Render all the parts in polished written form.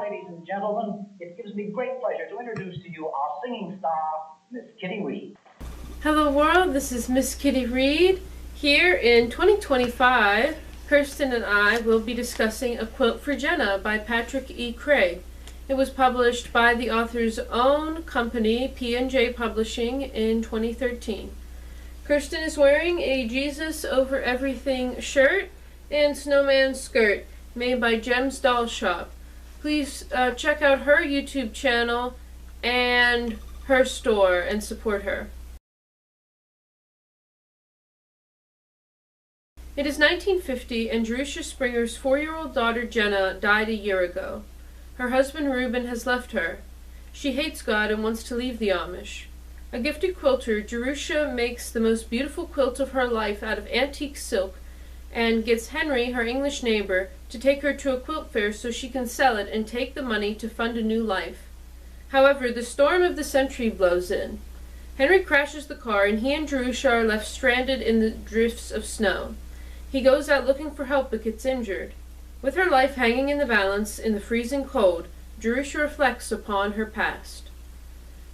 ladies and gentlemen, it gives me great pleasure to introduce to you our singing star, Miss Kitty Reed. Hello world, this is Miss Kitty Reed. Here in 2025, Kirsten and I will be discussing A Quilt for Jenna by Patrick E. Craig. It was published by the author's own company, P&J Publishing, in 2013. Kirsten is wearing a Jesus Over Everything shirt and snowman skirt made by Jem's Doll Shop. Please check out her YouTube channel and her store and support her. It is 1950 and Jerusha Springer's 4-year-old daughter Jenna died a year ago. Her husband Reuben has left her. She hates God and wants to leave the Amish. A gifted quilter, Jerusha makes the most beautiful quilt of her life out of antique silk and gets Henry, her English neighbor, to take her to a quilt fair so she can sell it and take the money to fund a new life. However, the storm of the century blows in. Henry crashes the car and he and Jerusha are left stranded in the drifts of snow. He goes out looking for help but gets injured. With her life hanging in the balance in the freezing cold, Jerusha reflects upon her past.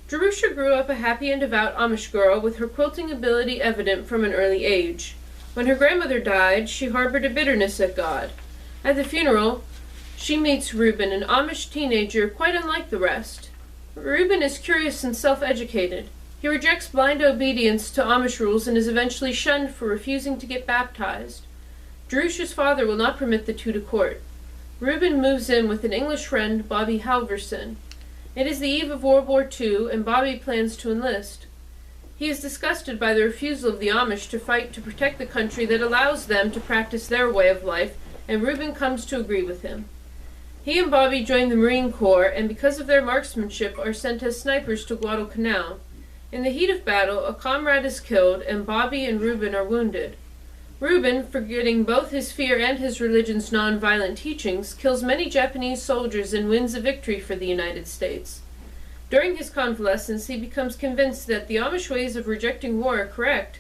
Jerusha grew up a happy and devout Amish girl with her quilting ability evident from an early age. When her grandmother died, she harbored a bitterness at God. At the funeral, she meets Reuben, an Amish teenager quite unlike the rest. Reuben is curious and self-educated. He rejects blind obedience to Amish rules and is eventually shunned for refusing to get baptized. Jerusha's father will not permit the two to court. Reuben moves in with an English friend, Bobby Halverson. It is the eve of World War II, and Bobby plans to enlist. He is disgusted by the refusal of the Amish to fight to protect the country that allows them to practice their way of life, and Reuben comes to agree with him. He and Bobby join the Marine Corps, and because of their marksmanship are sent as snipers to Guadalcanal. In the heat of battle, a comrade is killed, and Bobby and Reuben are wounded. Reuben, forgetting both his fear and his religion's non-violent teachings, kills many Japanese soldiers and wins a victory for the United States. During his convalescence, he becomes convinced that the Amish ways of rejecting war are correct.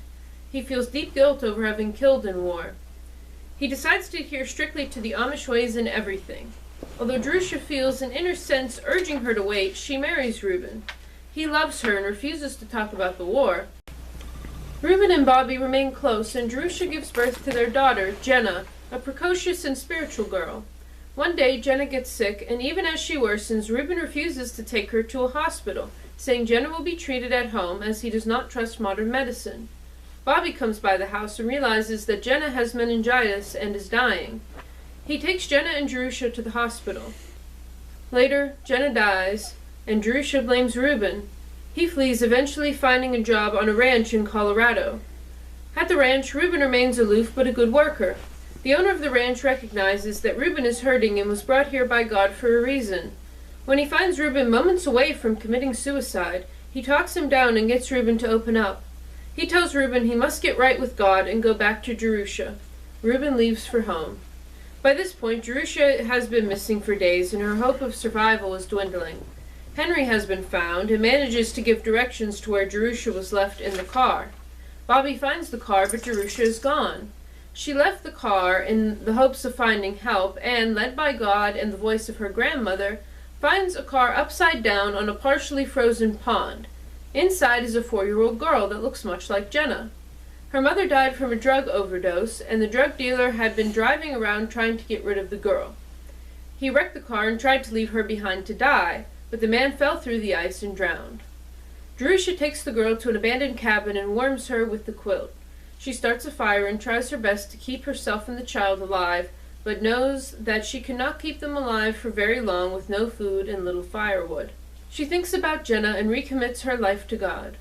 He feels deep guilt over having killed in war. He decides to adhere strictly to the Amish ways in everything. Although Jerusha feels an inner sense urging her to wait, she marries Reuben. He loves her and refuses to talk about the war. Reuben and Bobby remain close, and Jerusha gives birth to their daughter, Jenna, a precocious and spiritual girl. One day, Jenna gets sick, and even as she worsens, Reuben refuses to take her to a hospital, saying Jenna will be treated at home as he does not trust modern medicine. Bobby comes by the house and realizes that Jenna has meningitis and is dying. He takes Jenna and Jerusha to the hospital. Later, Jenna dies, and Jerusha blames Reuben. He flees, eventually finding a job on a ranch in Colorado. At the ranch, Reuben remains aloof but a good worker. The owner of the ranch recognizes that Reuben is hurting and was brought here by God for a reason. When he finds Reuben moments away from committing suicide, he talks him down and gets Reuben to open up. He tells Reuben he must get right with God and go back to Jerusha. Reuben leaves for home. By this point, Jerusha has been missing for days and her hope of survival is dwindling. Henry has been found and manages to give directions to where Jerusha was left in the car. Bobby finds the car, but Jerusha is gone. She left the car in the hopes of finding help and, led by God and the voice of her grandmother, finds a car upside down on a partially frozen pond. Inside is a 4-year-old girl that looks much like Jenna. Her mother died from a drug overdose, and the drug dealer had been driving around trying to get rid of the girl. He wrecked the car and tried to leave her behind to die, but the man fell through the ice and drowned. Jerusha takes the girl to an abandoned cabin and warms her with the quilt. She starts a fire and tries her best to keep herself and the child alive, but knows that she cannot keep them alive for very long with no food and little firewood. She thinks about Jenna and recommits her life to God.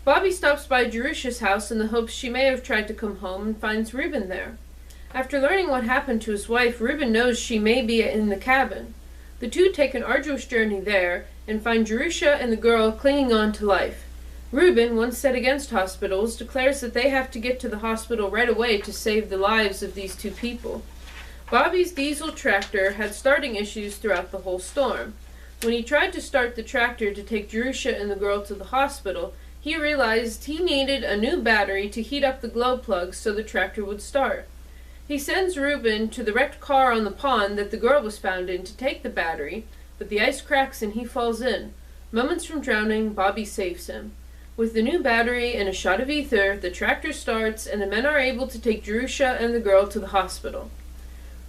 Bobby stops by Jerusha's house in the hopes she may have tried to come home and finds Reuben there. After learning what happened to his wife, Reuben knows she may be in the cabin. The two take an arduous journey there and find Jerusha and the girl clinging on to life. Reuben, once set against hospitals, declares that they have to get to the hospital right away to save the lives of these two people. Bobby's diesel tractor had starting issues throughout the whole storm. When he tried to start the tractor to take Jerusha and the girl to the hospital, he realized he needed a new battery to heat up the glow plugs so the tractor would start. He sends Reuben to the wrecked car on the pond that the girl was found in to take the battery, but the ice cracks and he falls in. Moments from drowning, Bobby saves him. With the new battery and a shot of ether, the tractor starts and the men are able to take Jerusha and the girl to the hospital.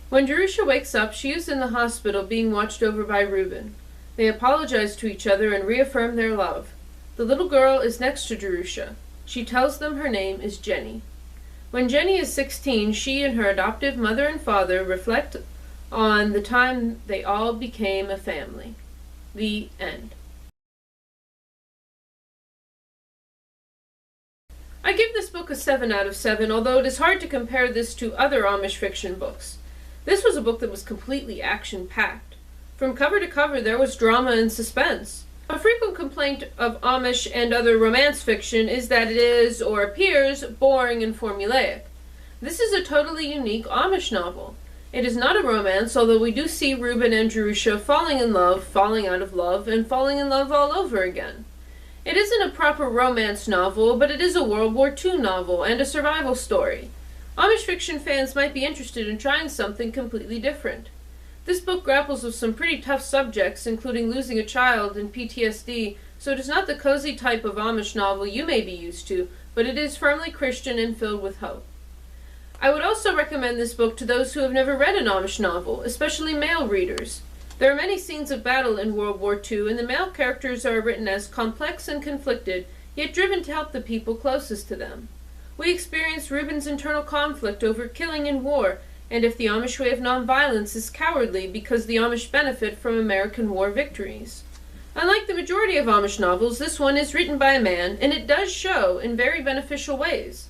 When Jerusha wakes up, she is in the hospital being watched over by Reuben. They apologize to each other and reaffirm their love. The little girl is next to Jerusha. She tells them her name is Jenny. When Jenny is 16, she and her adoptive mother and father reflect on the time they all became a family. The end. I give this book a 7 out of 7, although it is hard to compare this to other Amish fiction books. This was a book that was completely action-packed. From cover to cover, there was drama and suspense. A frequent complaint of Amish and other romance fiction is that it is, or appears, boring and formulaic. This is a totally unique Amish novel. It is not a romance, although we do see Reuben and Jerusha falling in love, falling out of love, and falling in love all over again. It isn't a proper romance novel, but it is a World War II novel and a survival story. Amish fiction fans might be interested in trying something completely different. This book grapples with some pretty tough subjects, including losing a child and PTSD, so it is not the cozy type of Amish novel you may be used to, but it is firmly Christian and filled with hope. I would also recommend this book to those who have never read an Amish novel, especially male readers. There are many scenes of battle in World War II, and the male characters are written as complex and conflicted, yet driven to help the people closest to them. We experience Reuben's internal conflict over killing in war, and if the Amish way of nonviolence is cowardly because the Amish benefit from American war victories. Unlike the majority of Amish novels, this one is written by a man, and it does show in very beneficial ways.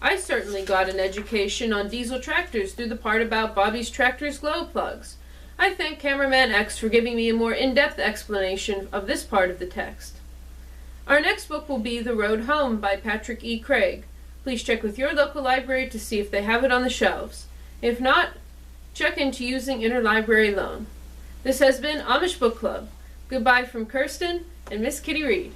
I certainly got an education on diesel tractors through the part about Bobby's tractor's glow plugs. I thank Cameraman X for giving me a more in-depth explanation of this part of the text. Our next book will be The Road Home by Patrick E. Craig. Please check with your local library to see if they have it on the shelves. If not, check into using interlibrary loan. This has been Amish Book Club. Goodbye from Kirsten and Miss Kitty Reed.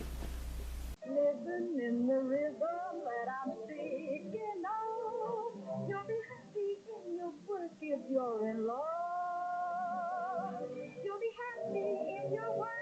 Living in the rhythm that I'm speaking of. You'll be happy in your work if you're in love. You'll be happy in your work.